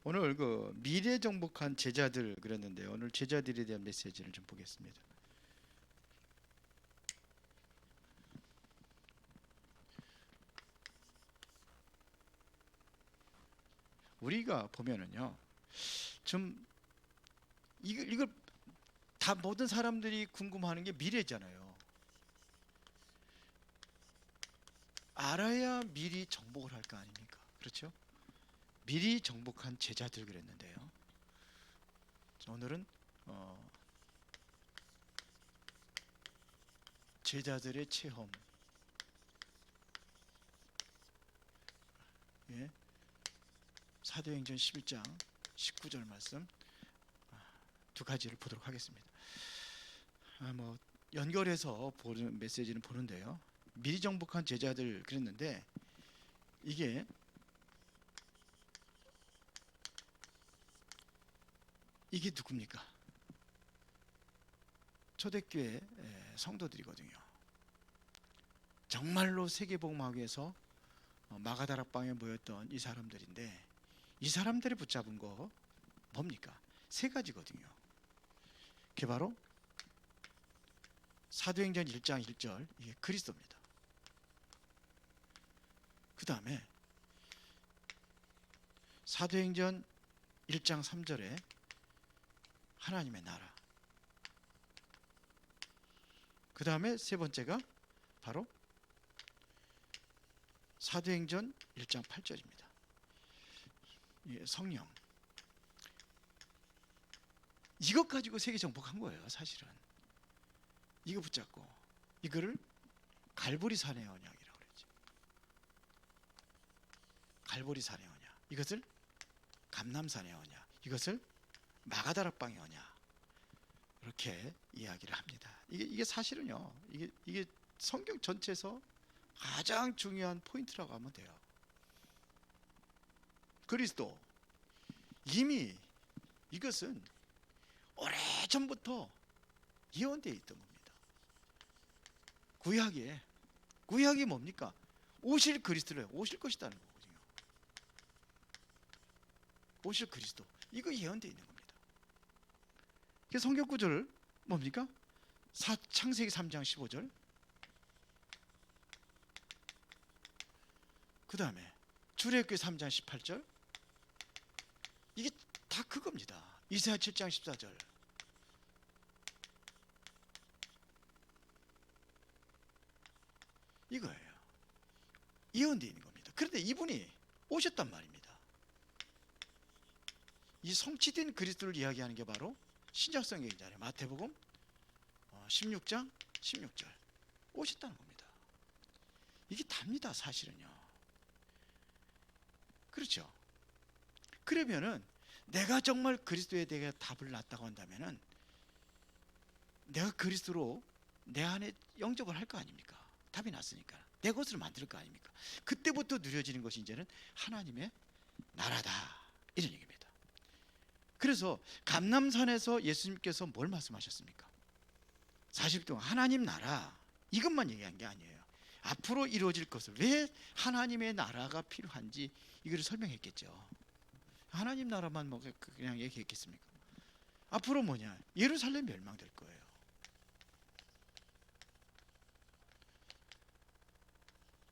오늘 그 미래 정복한 제자들 그랬는데 오늘 제자들에 대한 메시지를 좀 보겠습니다. 우리가 보면은요, 좀 이걸 다 모든 사람들이 궁금해하는 게 미래잖아요. 알아야 미리 정복을 할 거 아닙니까? 그렇죠? 미리 정복한 제자들 그랬는데요. 오늘은 제자들의 체험, 예, 사도행전 11장 19절 말씀 두 가지를 보도록 하겠습니다. 뭐 연결해서 보는 메시지는 보는데요. 미리 정복한 제자들 그랬는데 이게 누굽니까? 초대교회 성도들이거든요. 정말로 세계복음화교에서 마가다락방에 모였던 이 사람들인데 이 사람들이 붙잡은 거 뭡니까? 세 가지거든요. 그게 바로 사도행전 1장 1절 이게 그리스도입니다. 그 다음에 사도행전 1장 3절에 하나님의 나라. 그 다음에 세 번째가 바로 사도행전 1장 8절입니다. 성령. 이것 가지고 세계 정복한 거예요, 사실은. 이거 붙잡고 이거를 갈보리 산의 언약이라고 그랬죠. 갈보리 산의 언약. 이것을 감람산의 언약. 이것을 마가다락방의 언약. 이렇게 이야기를 합니다. 이게 사실은요. 이게 성경 전체에서 가장 중요한 포인트라고 하면 돼요. 그리스도 이미 이것은 오래전부터 예언되어 있던 겁니다. 구약이 뭡니까? 오실 그리스도를 오실 것이라는 거거든요. 오실 그리스도 이거 예언되어 있는 겁니다. 성경 구절 뭡니까? 창세기 3장 15절 그 다음에 출애굽기 3장 18절 이게 다 그겁니다. 이사야 7장 14절 이거예요. 예언되어 있는 겁니다. 그런데 이분이 오셨단 말입니다. 이 성취된 그리스도를 이야기하는 게 바로 신약성경이잖아요. 마태복음 16장 16절 오셨다는 겁니다. 이게 답니다, 사실은요. 그렇죠? 그러면은 내가 정말 그리스도에 대해 답을 놨다고 한다면은 내가 그리스도로 내 안에 영접을 할 거 아닙니까? 답이 났으니까 내 것으로 만들 거 아닙니까? 그때부터 누려지는 것이 이제는 하나님의 나라다 이런 얘기입니다. 그래서 감람산에서 예수님께서 뭘 말씀하셨습니까? 40일 동안 하나님 나라 이것만 얘기한 게 아니에요. 앞으로 이루어질 것을 왜 하나님의 나라가 필요한지 이걸 설명했겠죠. 하나님 나라만 뭐 그냥 얘기했겠습니까? 앞으로 뭐냐? 예루살렘 멸망될 거예요.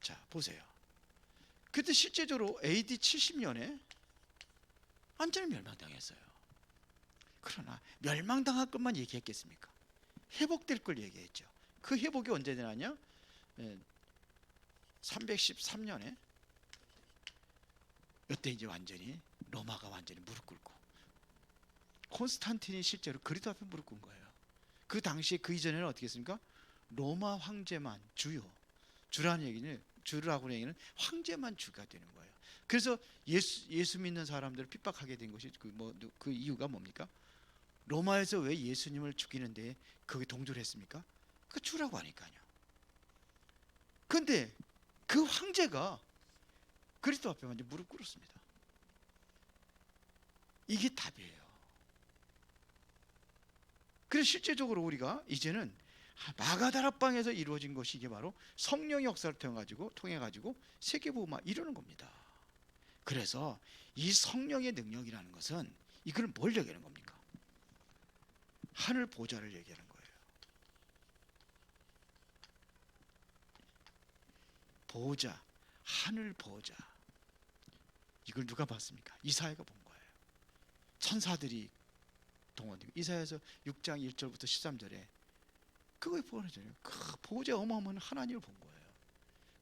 자, 보세요. 그때 실제적으로 AD 70년에 완전히 멸망당했어요. 그러나 멸망당할 것만 얘기했겠습니까? 회복될 걸 얘기했죠. 그 회복이 언제 되느냐? 313년에 이때 이제 완전히 로마가 완전히 무릎 꿇고 콘스탄틴이 실제로 그리스도 앞에 무릎 꿇은 거예요. 그 당시에 그 이전에는 어떻게 했습니까? 로마 황제만 주라는 얘기는 주라고 하는 얘기는 황제만 주가 되는 거예요. 그래서 예수 믿는 사람들을 핍박하게 된 것이 그 이유가 뭡니까? 로마에서 왜 예수님을 죽이는데 거기 동조를 했습니까? 그 주라고 하니까요. 그런데 그 황제가 그리스도 앞에 완전 무릎 꿇었습니다. 이게 답이에요. 그래서 실제적으로 우리가 이제는 마가다락방에서 이루어진 것이 이게 바로 성령의 역사를 통해 가지고 세계복음화 이루는 겁니다. 그래서 이 성령의 능력이라는 것은 이걸 뭘 얘기하는 겁니까? 하늘 보좌를 얘기하는 거예요. 보좌, 하늘 보좌. 이걸 누가 봤습니까? 이사야가 본 거예요. 천사들이 동원되고, 이사야서 6장 1절부터 13절에 그거에 보여줘요. 그 보좌 어마어마한 하나님을 본 거예요.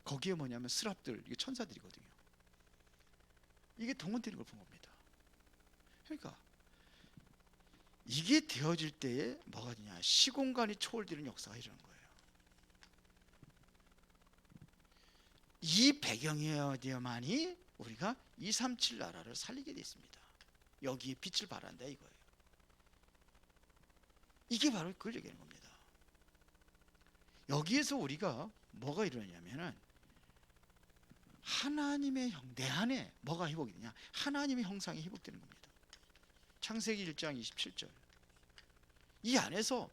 거기에 뭐냐면 스랍들, 이게 천사들이거든요. 이게 동원되는 걸 본 겁니다. 그러니까 이게 되어질 때에 뭐가 되냐, 시공간이 초월되는 역사가 일어나는 거예요. 이 배경이어야 되어야만이 우리가 237 나라를 살리게 돼 있습니다. 여기에 빛을 발한다 이거예요. 이게 바로 그걸 얘기하는 겁니다. 여기에서 우리가 뭐가 일어나냐면은 하나님의 내 안에 뭐가 회복이 되냐, 하나님의 형상이 회복되는 겁니다. 창세기 1장 27절. 이 안에서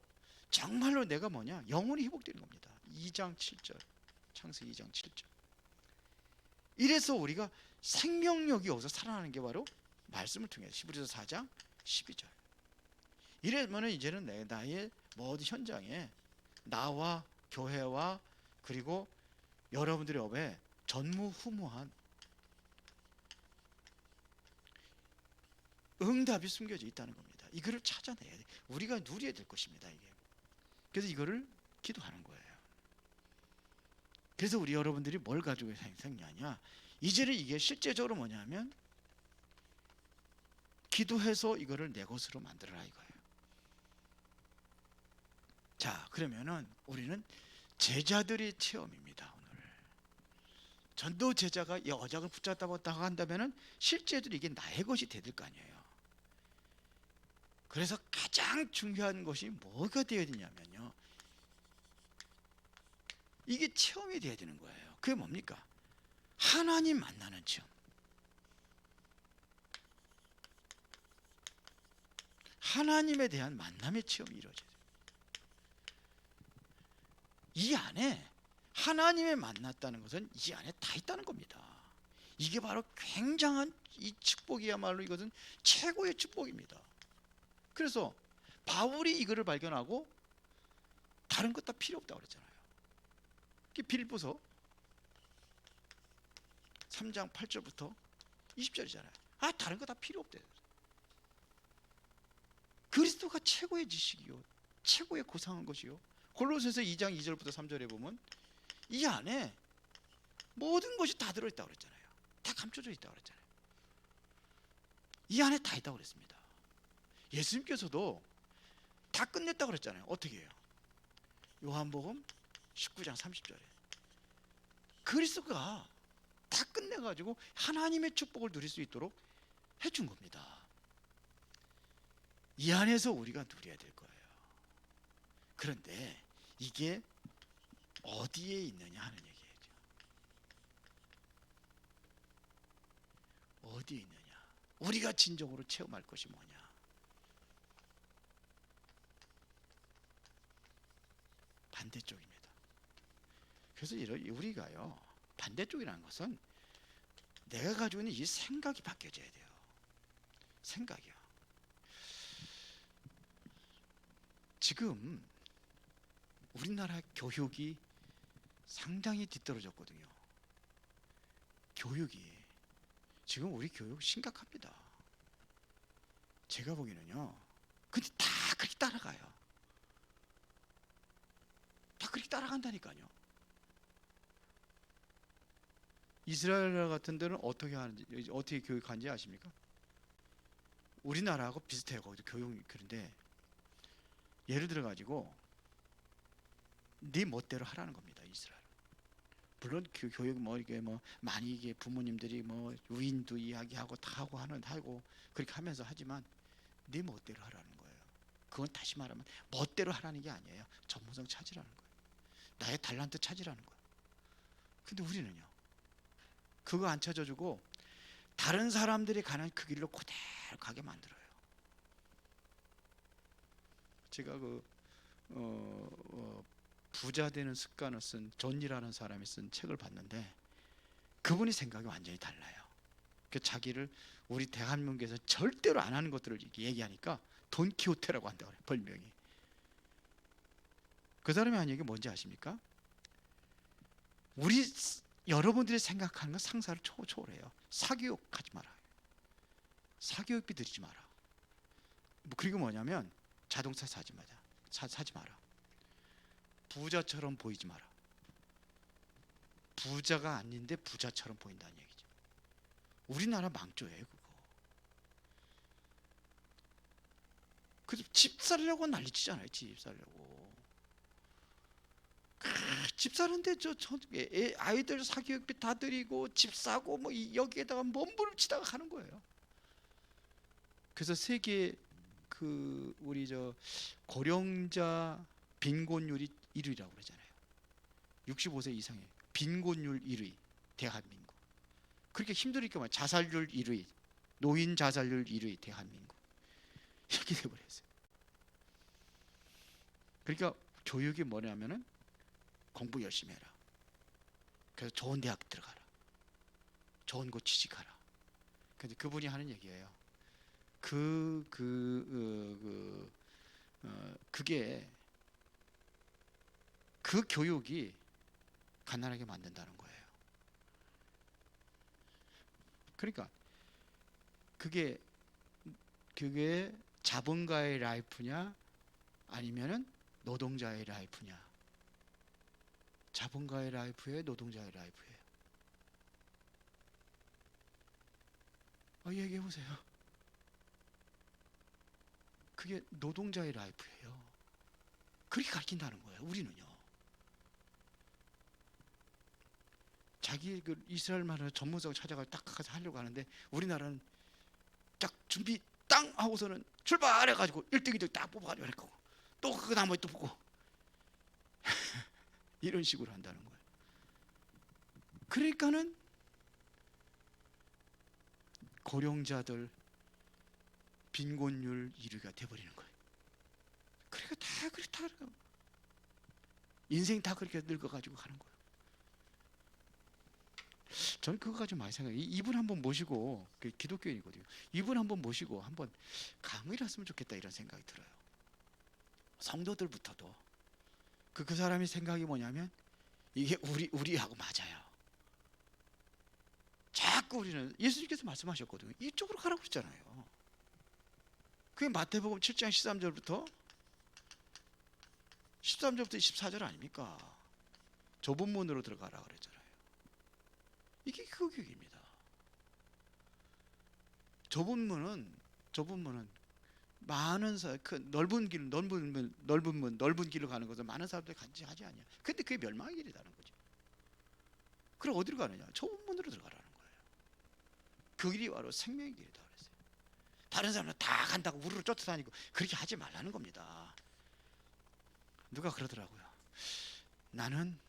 정말로 내가 뭐냐, 영혼이 회복되는 겁니다. 2장 7절. 창세기 2장 7절. 이래서 우리가 생명력이 어디서 살아나는 게 바로 말씀을 통해서, 히브리서 4장 12절. 이러면은 이제는 나의 모든 현장에 나와 교회와 그리고 여러분들의 업에 전무후무한 응답이 숨겨져 있다는 겁니다. 이거를 찾아내야 돼. 우리가 누려야 될 것입니다. 이게. 그래서 이거를 기도하는 거예요. 그래서 우리 여러분들이 뭘 가지고 생겼냐, 이제는 이게 실제적으로 뭐냐면 기도해서 이거를 내 것으로 만들어라 이거예요. 자, 그러면은 우리는 제자들의 체험입니다. 오늘 전도 제자가 이 어장을 붙잡다고 한다면은 실제적으로 이게 나의 것이 될 거 아니에요. 그래서 가장 중요한 것이 뭐가 되어야 되냐면요, 이게 체험이 되어야 되는 거예요. 그게 뭡니까? 하나님 만나는 체험. 하나님에 대한 만남의 체험이 이루어져야 돼요. 이 안에 하나님을 만났다는 것은 이 안에 다 있다는 겁니다. 이게 바로 굉장한 이 축복이야말로 이것은 최고의 축복입니다. 그래서 바울이 이거를 발견하고 다른 것 다 필요 없다고 그랬잖아요. 빌립보서 3장 8절부터 20절이잖아요. 다른 거 다 필요 없대요. 그리스도가 최고의 지식이요, 최고의 고상한 것이요. 골로새서 2장 2절부터 3절에 보면 이 안에 모든 것이 다 들어있다고 그랬잖아요. 다 감춰져 있다고 그랬잖아요. 이 안에 다 있다고 그랬습니다. 예수님께서도 다 끝냈다고 그랬잖아요. 어떻게 해요? 요한복음 19장 30절에 그리스도가 다 끝내가지고 하나님의 축복을 누릴 수 있도록 해준 겁니다. 이 안에서 우리가 누려야 될 거예요. 그런데 이게 어디에 있느냐 하는 얘기예요. 어디에 있느냐, 우리가 진정으로 체험할 것이 뭐냐. 반대쪽입니다. 그래서 우리가요, 반대쪽이라는 것은 내가 가지고 있는 이 생각이 바뀌어져야 돼요. 생각이요. 지금 우리나라 교육이 상당히 뒤떨어졌거든요. 교육이 지금 우리 교육 심각합니다. 제가 보기에는요. 근데 다 그렇게 따라가요. 다 그렇게 따라간다니까요. 이스라엘 같은 데는 어떻게 하는지, 어떻게 교육하는지 아십니까? 우리나라하고 비슷해요. 거기도 교육. 그런데 예를 들어 가지고 네 멋대로 하라는 겁니다. 이스라엘. 물론 교육 이게 많이 이게 부모님들이 위인도 이야기하고 다 하고 그렇게 하면서 하지만 네 멋대로 하라는 거예요. 그건 다시 말하면 멋대로 하라는 게 아니에요. 전문성 찾으라는 거예요. 나의 달란트 찾으라는 거예요. 근데 우리는요, 그거 안 찾아주고 다른 사람들이 가는 그 길로 그대로 가게 만들어요. 제가 부자 되는 습관을 쓴 존이라는 사람이 쓴 책을 봤는데 그분이 생각이 완전히 달라요. 그 자기를 우리 대한민국에서 절대로 안 하는 것들을 이렇게 얘기하니까 돈키호테라고 한다고 그래요. 별명이. 그 사람이 한 얘기 뭔지 아십니까? 우리 여러분들이 생각하는 건 상사를 초월해요. 사교육하지 마라. 사교육비 들이지 마라. 그리고 뭐냐면 자동차 사지 마라. 부자처럼 보이지 마라. 부자가 아닌데 부자처럼 보인다는 얘기죠. 우리나라 망조예요 그거. 그래서 집 살려고 난리치잖아요. 집 살려고. 집 사는데 아이들 사교육비 다 드리고 집 사고 뭐 여기에다가 몸부림 치다가 가는 거예요. 그래서 세계 그 우리 고령자 빈곤율이 1위라고 그러잖아요. 65세 이상의 빈곤율 1위 대한민국. 그렇게 힘드니까 말 자살률 1위, 노인 자살률 1위 대한민국. 이렇게 돼버렸어요. 그러니까 교육이 뭐냐면은 공부 열심히 해라. 그래서 좋은 대학 들어가라. 좋은 곳 취직하라. 근데 그분이 하는 얘기예요. 그게 그 교육이 가난하게 만든다는 거예요. 그러니까 그게 자본가의 라이프냐 아니면은 노동자의 라이프냐. 자본가의 라이프예요, 노동자의 라이프예요. 얘기해 보세요. 그게 노동자의 라이프예요. 그렇게 가르친다는 거예요. 우리는요. 자기 그 이스라엘 말을 전문성을 찾아가 딱 가서 하려고 하는데 우리나라는 딱 준비 땅 하고서는 출발해가지고 1등 2등 딱 뽑아가지고 할 거고 또 그 나머지 또 뽑고 이런 식으로 한다는 거예요. 그러니까는 고령자들 빈곤율 1위가 돼버리는 거예요. 그러니까 다 그렇다. 인생 다 그렇게 늙어가지고 가는 거예요. 저는 그거 가지고 많이 생각해요. 이분 한번 모시고, 기독교인이거든요. 이분 한번 모시고 한번 강의를 했으면 좋겠다 이런 생각이 들어요. 성도들부터도 그 사람이 생각이 뭐냐면 이게 우리하고 맞아요. 자꾸 우리는 예수님께서 말씀하셨거든요. 이쪽으로 가라고 그랬잖아요. 그게 마태복음 7장 13절부터 14절 아닙니까? 좁은 문으로 들어가라 그랬잖아요. 이게 그 교육입니다. 좁은 문은 많은 그 넓은 길로 가는 것은 많은 사람들이 같이 하지 않냐. 근데 그게 멸망의 길이라는 거죠. 그럼 어디로 가느냐? 좁은 문으로 들어가라는 거예요. 그 길이 바로 생명의 길이다 그랬어요. 다른 사람은 다 간다고 우르르 쫓아다니고 그렇게 하지 말라는 겁니다. 누가 그러더라고요. 나는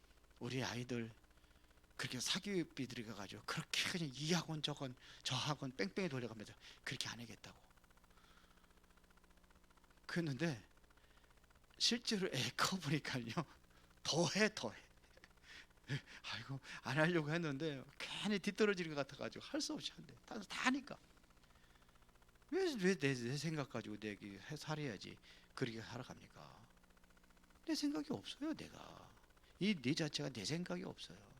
우리 아이들 그렇게 사교육비 들여가지고 그렇게 그냥 이 학원 저 학원 뺑뺑이 돌려가면서 그렇게 안 하겠다고. 그랬는데 실제로 애 커보니까요 더해. 아이고 안 하려고 했는데 괜히 뒤떨어지는 것 같아가지고 할 수 없이 한대. 다 하니까 왜 내 생각 가지고 내게 살아야지 그렇게 살아갑니까? 내 생각이 없어요. 내가 내 자체가 내 생각이 없어요.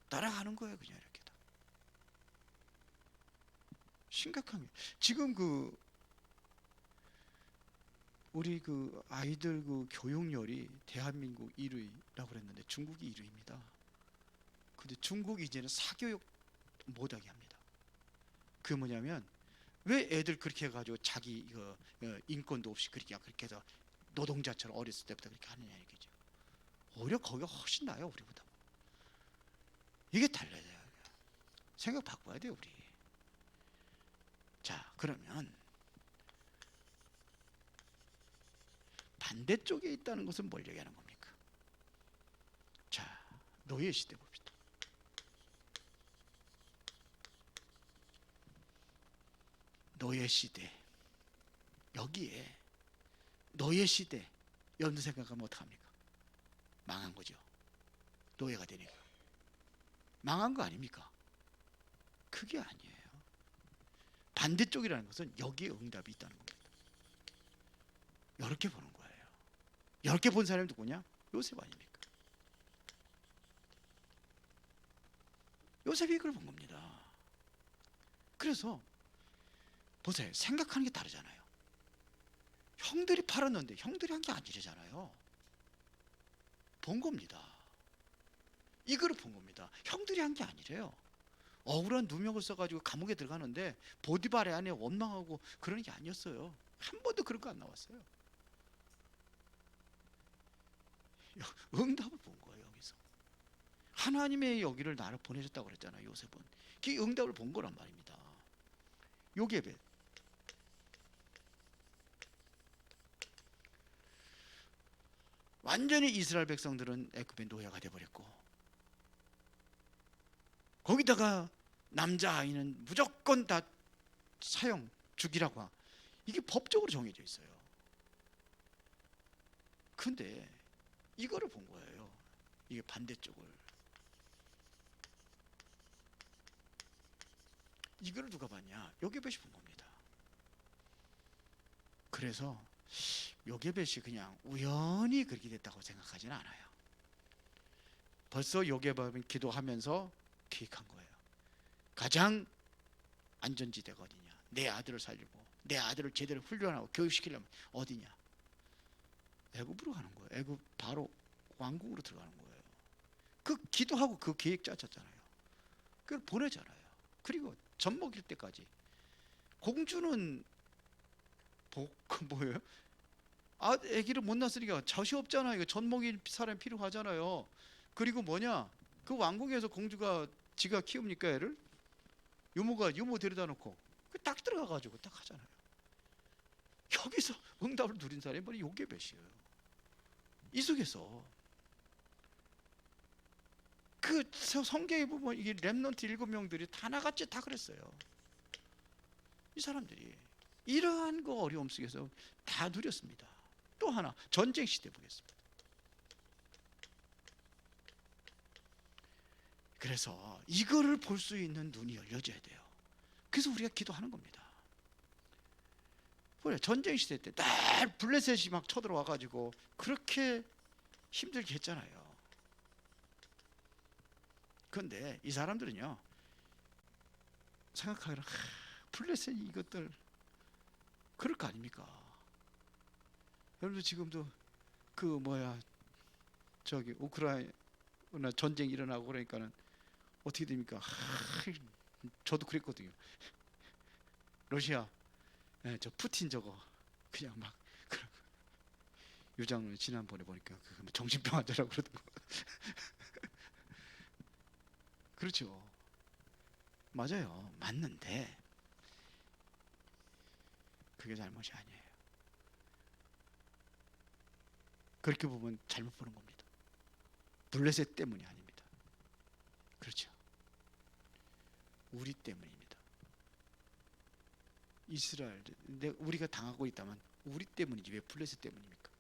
따라가는 거예요. 그냥 이렇게 다. 심각한 게 지금 우리 아이들 교육열이 대한민국 1위라고 그랬는데 중국이 1위입니다. 근데 중국이 이제는 사교육 못하게 합니다. 그게 뭐냐면 왜 애들 그렇게 해가지고 자기 인권도 없이 그렇게 해서 노동자처럼 어렸을 때부터 그렇게 하느냐 얘기죠. 오히려 거기가 훨씬 나아요. 우리보다. 이게 달라요. 생각 바꿔야 돼요. 우리. 자, 그러면 반대쪽에 있다는 것은 뭘 얘기하는 겁니까? 자, 노예 시대 봅시다. 노예 시대. 여기에 노예 시대 여러분 생각하면 어떡합니까? 망한 거죠. 노예가 되니까 망한 거 아닙니까? 그게 아니에요. 반대쪽이라는 것은 여기에 응답이 있다는 겁니다. 이렇게 보는 거예요. 이렇게 본 사람이 누구냐? 요셉 아닙니까? 요셉이 이걸 본 겁니다. 그래서 보세요. 생각하는 게 다르잖아요. 형들이 팔았는데 형들이 한 게 아니잖아요. 본 겁니다. 이거를 본 겁니다. 형들이 한 게 아니래요. 억울한 누명을 써가지고 감옥에 들어가는데 보디발의 안에 원망하고 그러는 게 아니었어요. 한 번도 그런 거 안 나왔어요. 응답을 본 거예요. 여기서 하나님의 여기를 나를 보내셨다고 그랬잖아요. 요셉은 그 응답을 본 거란 말입니다. 요게벳, 완전히 이스라엘 백성들은 애굽의 노예가 되어버렸고, 거기다가 남자아이는 무조건 다 사형, 죽이라고, 이게 법적으로 정해져 있어요. 근데 이거를 본 거예요. 이게 반대쪽을. 이거를 누가 봤냐? 요게벳이 본 겁니다. 그래서 요게벳이 그냥 우연히 그렇게 됐다고 생각하지는 않아요. 벌써 요게벳은 기도하면서 기획한 거예요. 가장 안전지대가 어디냐? 내 아들을 살리고 내 아들을 제대로 훈련하고 교육시키려면 어디냐? 애굽으로 가는 거예요. 애굽 바로 왕국으로 들어가는 거예요. 그 기도하고 그 계획 짜졌잖아요. 그걸 보내잖아요. 그리고 젖 먹일 때까지. 공주는 뭐예요? 아기를 못 낳았으니까 젖이 없잖아요. 이거 젖 먹일 사람이 필요하잖아요. 그리고 뭐냐? 그 왕궁에서 공주가 지가 키웁니까 애를? 유모 데려다 놓고 딱 들어가가지고 딱 하잖아요. 여기서 응답을 누린 사람이 바로 요게벳이에요. 이 속에서 그 성경에 보면 이게 렘넌트 7명들이 다 나같이 다 그랬어요. 이 사람들이 이러한 거 어려움 속에서 다 누렸습니다. 또 하나 전쟁 시대 보겠습니다. 그래서 이거를 볼 수 있는 눈이 열려져야 돼요. 그래서 우리가 기도하는 겁니다. 전쟁 시대 때 날 블레셋이 막 쳐들어와 가지고 그렇게 힘들게 했잖아요. 그런데 이 사람들은요, 생각하기로 블레셋 이것들 그럴 거 아닙니까? 여러분들 지금도 저기 우크라이나 전쟁 일어나고 그러니까는 어떻게 됩니까? 저도 그랬거든요. 러시아, 저 푸틴 저거 그냥 막 유장을 지난번에 보니까 정신병 환자라고 그러더라고. 그렇죠. 맞아요. 맞는데 그게 잘못이 아니에요. 그렇게 보면 잘못 보는 겁니다. 블레셋 때문이 아닙니다. 그렇죠. 우리 때문입니다. 이스라엘, 우리가 당하고 있다면 우리 때문이지 왜 블레셋 때문입니까?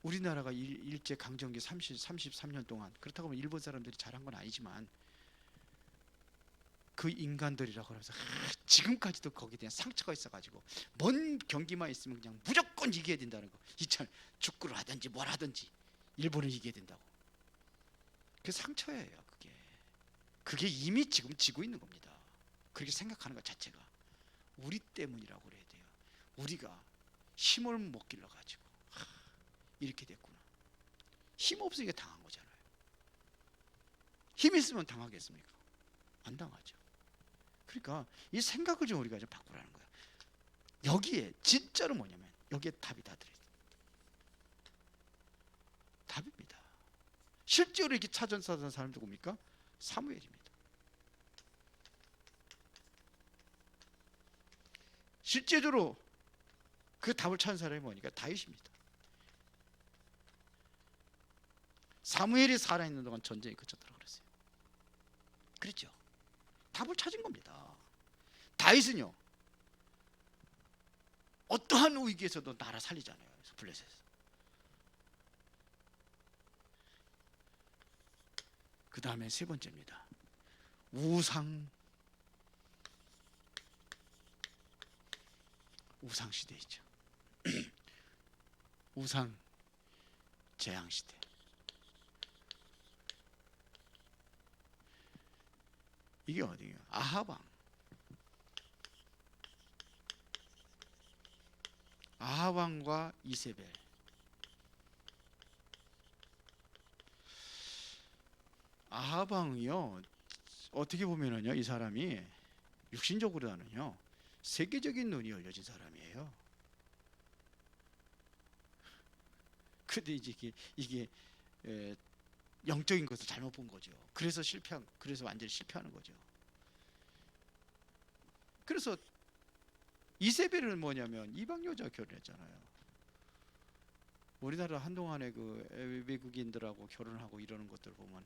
우리나라가 일제 강점기 33년 동안, 그렇다고 하면 일본 사람들이 잘한 건 아니지만 그 인간들이라고 하면서 지금까지도 거기에 대한 상처가 있어가지고 먼 경기만 있으면 그냥 무조건 이겨야 된다는 거. 이참 축구를 하든지 뭘 하든지 일본을 이겨야 된다고. 그 상처예요. 그게 이미 지금 지고 있는 겁니다. 그렇게 생각하는 것 자체가 우리 때문이라고 그래야 돼요. 우리가 힘을 못 길러 가지고 이렇게 됐구나. 힘 없으니까 당한 거잖아요. 힘 있으면 당하겠습니까? 안 당하죠. 그러니까 이 생각을 좀 우리가 좀 바꾸라는 거예요. 여기에 진짜로 뭐냐면 여기에 답이 다 들어있어요. 답입니다. 실제로 이렇게 차전사던 사람 누굽니까? 사무엘입니다. 실제적으로 그 답을 찾은 사람이 뭐니까 다윗입니다. 사무엘이 살아있는 동안 전쟁이 그쳤다고 그랬어요. 그렇죠. 답을 찾은 겁니다. 다윗은요, 어떠한 위기에서도 나라 살리잖아요. 블레셋에서. 그 다음에 세 번째입니다. 우상 우상 시대이죠. 우상 재앙 시대. 이게 어디예요? 아하방과 이세벨. 아하방이요, 어떻게 보면은요, 이 사람이 육신적으로는요 세계적인 눈이 열려진 사람이에요. 근데 이제 이게 영적인 것을 잘못 본 거죠. 그래서 완전히 실패하는 거죠. 그래서 이세벨은 뭐냐면 이방 여자 결혼했잖아요. 우리나라 한동안에 그 외국인들하고 결혼하고 이러는 것들 보면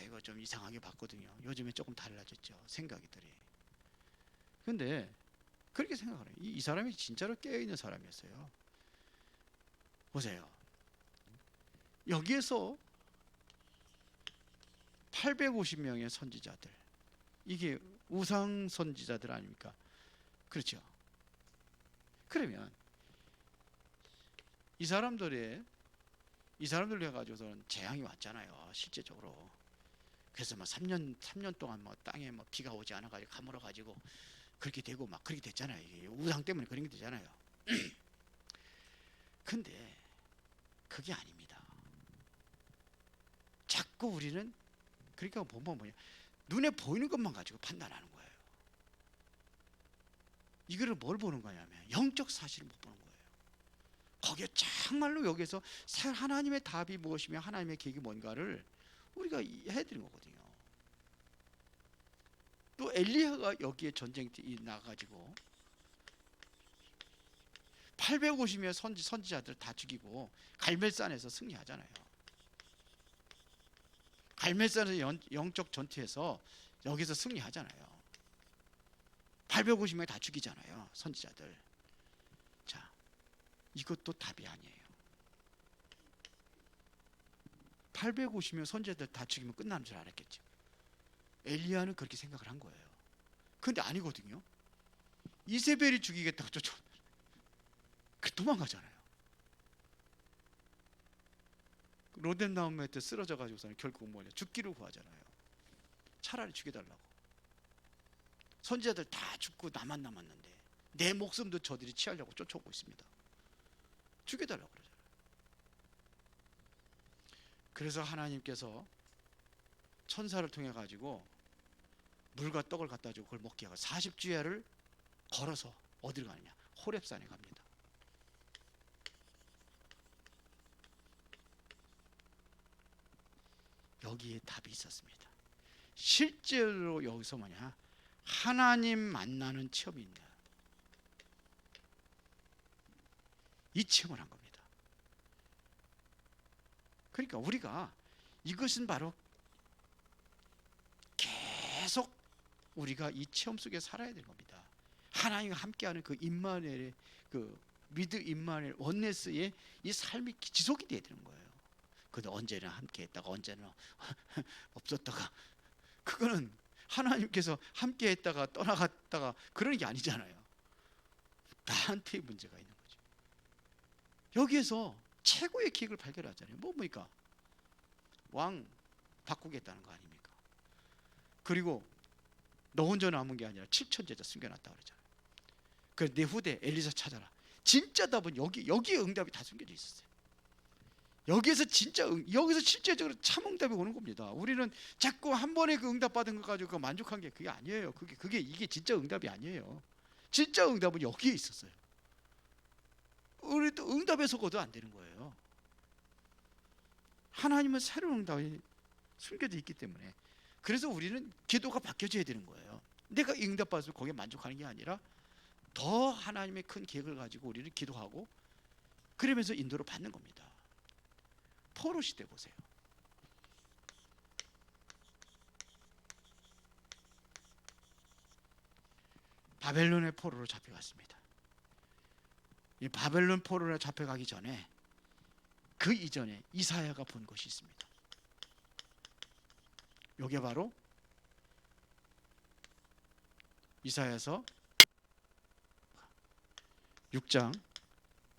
이거 좀 이상하게 봤거든요. 요즘에 조금 달라졌죠, 생각들이. 근데 그렇게 생각을 해요. 이 사람이 진짜로 깨어있는 사람이었어요. 보세요. 여기에서 850명의 선지자들, 이게 우상 선지자들 아닙니까? 그렇죠. 그러면 이 사람들을 해가지고서는 재앙이 왔잖아요, 실제적으로. 그래서 막 3년 동안 뭐 땅에 뭐 비가 오지 않아가지고 가물어가지고 그렇게 되고 막 그렇게 됐잖아요. 이게 우상 때문에 그런 게 되잖아요. 근데 그게 아닙니다. 자꾸 우리는 그러니까 보면 뭐냐, 눈에 보이는 것만 가지고 판단하는 거예요. 이거를 뭘 보는 거냐면 영적 사실을 못 보는 거예요. 거기에 정말로 여기서 하나님의 답이 무엇이며 하나님의 계획이 뭔가를 우리가 해드린 거거든요. 또 엘리야가 여기에 전쟁이 나가지고 850명 선지자들 다 죽이고 갈멜산에서 승리하잖아요. 갈멜산에서 영적 전투에서 여기서 승리하잖아요. 850명 다 죽이잖아요, 선지자들. 자, 이것도 답이 아니에요. 850명 선지자들 다 죽이면 끝나는 줄 알았겠죠. 엘리야는 그렇게 생각을 한 거예요. 근데 아니거든요. 이세벨이 죽이겠다고 도망가잖아요. 로뎀나무에 쓰러져 가지고서는 결국 뭐냐, 죽기를 구하잖아요. 차라리 죽여달라고. 선지자들 다 죽고 나만 남았는데 내 목숨도 저들이 취하려고 쫓아오고 있습니다. 죽여달라고 그러잖아요. 그래서 하나님께서 천사를 통해 가지고 물과 떡을 갖다 주고 그걸 먹게 하고 40주야를 걸어서 어디를 가느냐, 호렙산에 갑니다. 여기에 답이 있었습니다. 실제로 여기서 뭐냐, 하나님 만나는 체험이 있다. 이 체험을 한 겁니다. 그러니까 우리가 이것은 바로 계속 우리가 이 체험 속에 살아야 되는 겁니다. 하나님과 함께하는 그 임마누엘의 그 임마누엘 원네스의 이 삶이 지속이 돼야 되는 거예요. 근데 언제나 함께했다가 언제나 없었다가, 그거는 하나님께서 함께했다가 떠나갔다가 그런 게 아니잖아요. 나한테 문제가 있는 거죠. 여기에서 최고의 기획을 발견하잖아요. 뭡니까? 왕 바꾸겠다는 거 아닙니까? 그리고 너 혼자 남은 게 아니라 7천 제자 숨겨놨다 그러잖아요. 그래서 내 후대 엘리사 찾아라. 진짜 답은 여기에 응답이 다 숨겨져 있었어요. 여기서 실제적으로 참 응답이 오는 겁니다. 우리는 자꾸 한 번에 그 응답 받은 것 가지고 만족한 게 그게 아니에요. 이게 진짜 응답이 아니에요. 진짜 응답은 여기에 있었어요. 우리도 응답에서거도 안 되는 거예요. 하나님은 새로운 응답이 숨겨져 있기 때문에, 그래서 우리는 기도가 바뀌어져야 되는 거예요. 내가 응답 받아서 거기에 만족하는 게 아니라 더 하나님의 큰 계획을 가지고 우리는 기도하고 그러면서 인도를 받는 겁니다. 포로 시대 보세요. 바벨론의 포로로 잡혀갔습니다. 이 바벨론 포로로 잡혀가기 전에, 그 이전에 이사야가 본 것이 있습니다. 이게 바로 이사야서 6장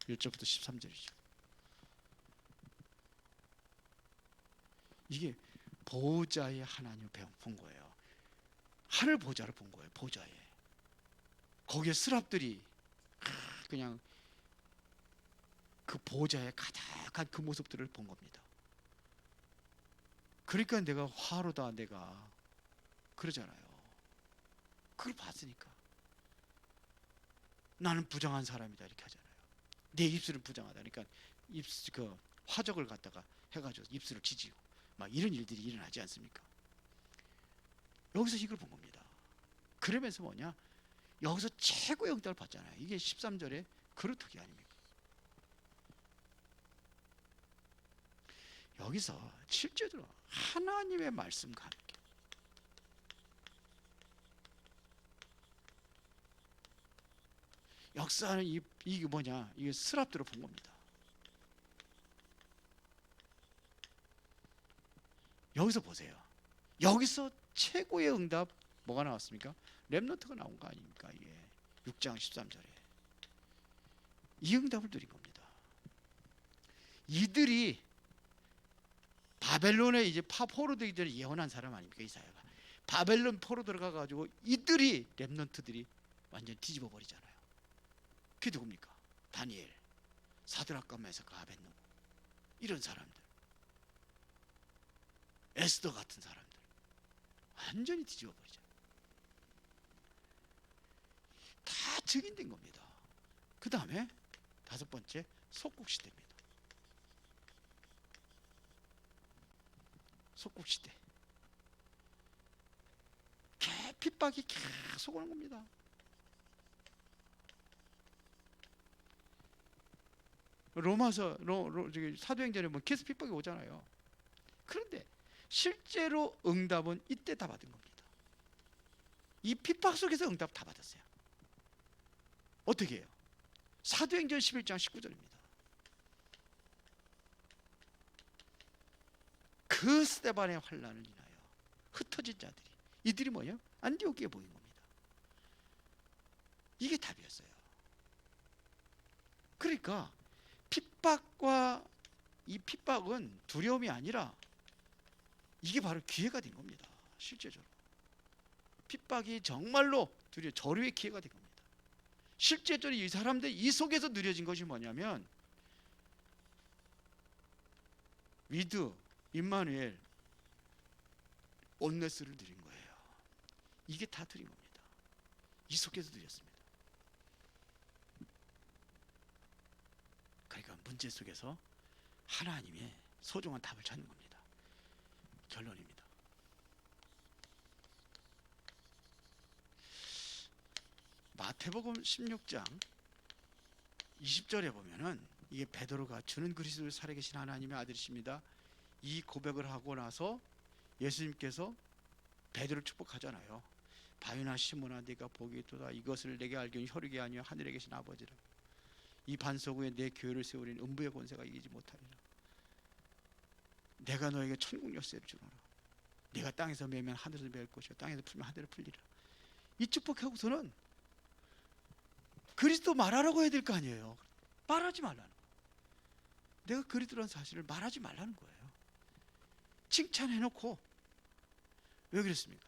1절부터 13절이죠. 이게 보호자의 하나님을 본 거예요. 하늘 보호자를 본 거예요. 보호자에. 거기에 스랍들이 그냥 그 보호자의 가득한 그 모습들을 본 겁니다. 그러니까 내가 화로다 내가 그러잖아요. 그걸 봤으니까 나는 부정한 사람이다 이렇게 하잖아요. 내 입술은 부정하다. 그러니까 입술 그 화적을 갖다가 해가지고 입술을 지지고 막 이런 일들이 일어나지 않습니까? 여기서 이걸 본 겁니다. 그러면서 뭐냐? 여기서 최고의 응답을 받잖아요. 이게 13절의 그루터기 아닙니까? 여기서 실제로 하나님의 말씀과 함께 역사하는 이게 뭐냐? 이게 스랍들을 본 겁니다. 여기서 보세요. 여기서 최고의 응답 뭐가 나왔습니까? 렘넌트가 나온 거 아닙니까? 이게 6장 13절에 이 응답을 드린 겁니다. 이들이 바벨론에 이제 포로되기를 예언한 사람 아닙니까? 이사야가 바벨론 포로 들어가 가지고 이들이 렘넌트들이 완전 뒤집어 버리잖아요. 그게 누굽니까? 다니엘, 사드락과 메삭과 아벳느고 이런 사람들, 에스더 같은 사람들 완전히 뒤집어 버리잖아요. 다 증인된 겁니다. 그 다음에 다섯 번째 속국시대입니다. 속국시대. 핍박이 계속 오는 겁니다. 로마서 사도행전에 보면 계속 핍박이 오잖아요. 그런데 실제로 응답은 이때 다 받은 겁니다. 이 핍박 속에서 응답 다 받았어요. 어떻게 해요? 사도행전 11장 19절입니다. 그 스데반의 환난을 인하여 흩어진 자들이 이들이 뭐예요? 안디옥에 모인 겁니다. 이게 답이었어요. 그러니까 핍박과 이 핍박은 두려움이 아니라 이게 바로 기회가 된 겁니다. 실제적으로 핍박이 정말로 저류의 기회가 된 겁니다. 실제적으로 이 사람들 이 속에서 누려진 것이 뭐냐면 위드, 임마누엘, 온네스를 누린 거예요. 이게 다 드린 겁니다. 이 속에서 누렸습니다. 그러니까 문제 속에서 하나님의 소중한 답을 찾는 겁니다. 결론입니다. 마태복음 16장 20절에 보면은 이게 베드로가 주는 그리스도를 살아계신 하나님의 아들이십니다. 이 고백을 하고 나서 예수님께서 베드로를 축복하잖아요. 바요나 시몬아 네가 복이 있도다. 이것을 내게 알기는 혈육이 아니요 하늘에 계신 아버지라. 이 반석 위에 내 교회를 세우린 음부의 권세가 이기지 못하리라. 내가 너에게 천국 열쇠를 주노라. 네가 땅에서 매면 하늘에서 매일 것이요 땅에서 풀면 하늘에 풀리라. 이 축복하고서는 그리스도 말하라고 해야 될 거 아니에요. 말하지 말라는 거예요. 내가 그리스도라는 사실을 말하지 말라는 거예요. 칭찬해놓고 왜 그랬습니까?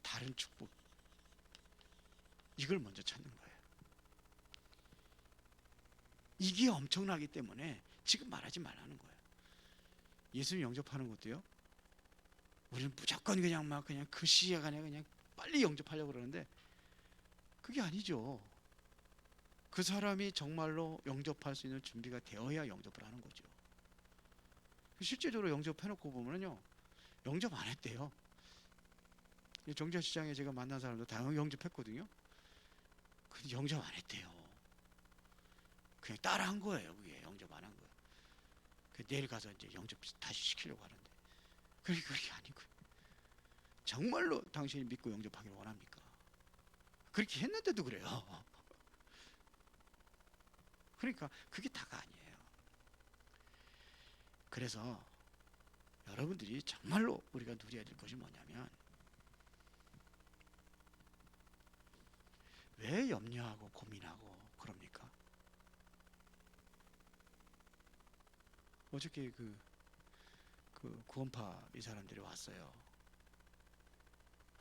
다른 축복 이걸 먼저 찾는 거예요. 이게 엄청나기 때문에 지금 말하지 말라는 거예요. 예수님 영접하는 것도요. 우리는 무조건 그냥 그 시간에 그냥 빨리 영접하려고 그러는데 그게 아니죠. 그 사람이 정말로 영접할 수 있는 준비가 되어야 영접을 하는 거죠. 실제적으로 영접해놓고 보면요, 영접 안 했대요. 정자시장에 제가 만난 사람도 다 영접했거든요. 근데 영접 안 했대요. 그냥 따라한 거예요. 그게 영접 안 한 거예요. 내일 가서 이제 영접 다시 시키려고 하는데 그게 아니고요. 정말로 당신이 믿고 영접하기를 원합니까? 그렇게 했는데도 그래요. 그러니까 그게 다가 아니에요. 그래서 여러분들이 정말로 우리가 누려야 될 것이 뭐냐면 왜 염려하고 고민하고 그럽니까? 어저께 그 구원파 이 사람들이 왔어요.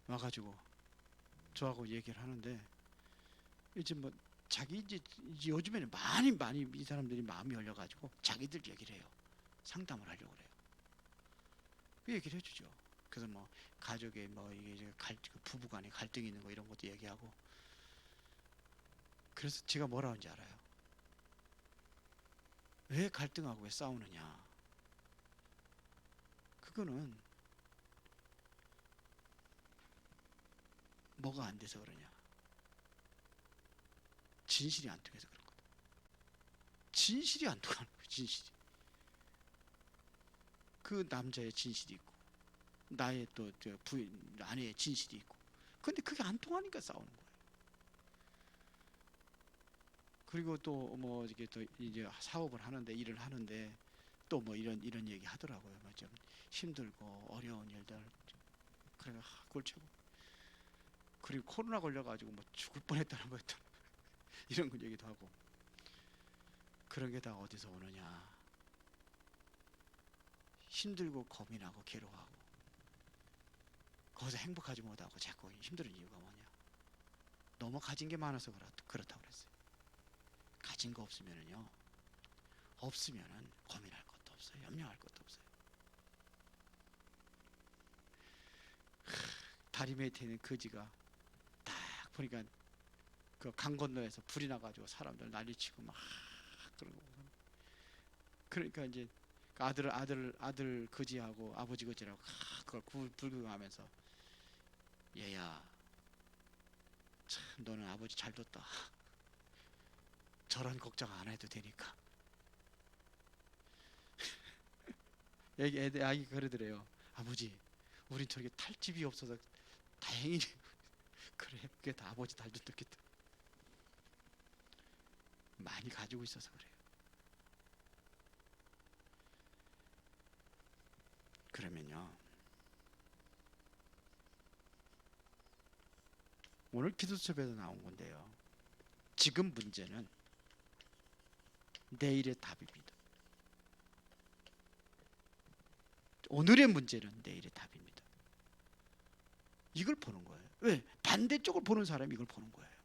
와가지고 저하고 얘기를 하는데 이제 뭐 자기 이제 요즘에는 많이 이 사람들이 마음이 열려가지고 자기들 얘기를 해요. 상담을 하려고 그래요. 그 얘기를 해주죠. 그래서 뭐 가족의 뭐 이게 이제 부부간에 갈등이 있는 거 이런 것도 얘기하고. 그래서 제가 뭐라 하는지 알아요? 왜 갈등하고 왜 싸우느냐? 그거는 뭐가 안 돼서 그러냐? 진실이 안 통해서 그런 거다. 진실이 안 통하는 거예요. 진실이. 그 남자의 진실이 있고 나의 또 부인 아내의 진실이 있고. 근데 그게 안 통하니까 싸우는 거예요. 그리고 또 뭐 이게 또 이제 사업을 하는데 일을 하는데 또 뭐 이런 얘기 하더라고요. 뭐 좀 힘들고 어려운 일들. 그래가 골치고. 그리고 코로나 걸려가지고 뭐 죽을 뻔했다는 것도 이런 거 얘기도 하고. 그런 게 다 어디서 오느냐? 힘들고 고민하고 괴로워하고 거기서 행복하지 못하고 자꾸 힘든 이유가 뭐냐? 너무 가진 게 많아서 그렇다고 그랬어요. 가진 거 없으면은요, 없으면은 고민할 것도 없어요. 염려할 것도 없어요. 다리 밑에 있는 거지가 딱 보니까 그 강 건너에서 불이 나가지고 사람들 난리치고 막 그런 거. 그러니까 이제 아들 거지하고 아버지 거지라고 그걸 불경하면서 얘야, 참 너는 아버지 잘 뒀다. 저런 걱정 안 해도 되니까. 아기 그러더래요. 아버지, 우린 저렇게 탈집이 없어서 다행히 그래. 그게 다 아버지 달도 뜯겠다. 많이 가지고 있어서 그래요. 그러면요, 오늘 기도 수업에서 나온 건데요. 지금 문제는 내일의 답입니다. 오늘의 문제는 내일의 답입니다. 이걸 보는 거예요. 왜? 반대쪽을 보는 사람이 이걸 보는 거예요.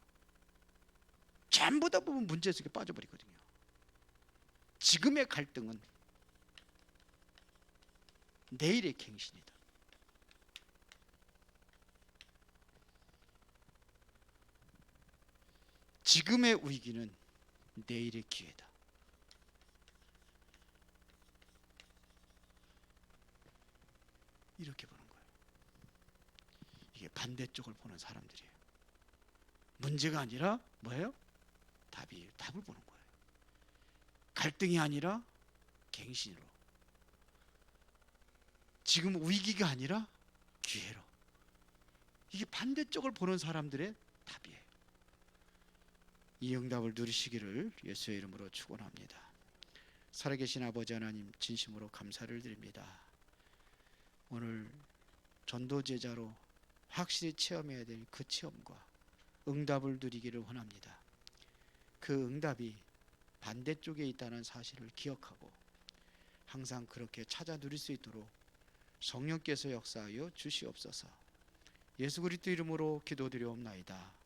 전부 다 보면 문제 속에 빠져버리거든요. 지금의 갈등은 내일의 갱신이다. 지금의 위기는 내일의 기회다. 이렇게 보는 거예요. 이게 반대쪽을 보는 사람들이에요. 문제가 아니라 뭐예요? 답을 보는 거예요. 갈등이 아니라 갱신으로. 지금 위기가 아니라 기회로. 이게 반대쪽을 보는 사람들의 답이에요. 이 응답을 누리시기를 예수의 이름으로 축원합니다. 살아계신 아버지 하나님, 진심으로 감사를 드립니다. 오늘 전도 제자로 확실히 체험해야 될 그 체험과 응답을 누리기를 원합니다. 그 응답이 반대쪽에 있다는 사실을 기억하고 항상 그렇게 찾아 누릴 수 있도록 성령께서 역사하여 주시옵소서. 예수 그리스도 이름으로 기도드리옵나이다.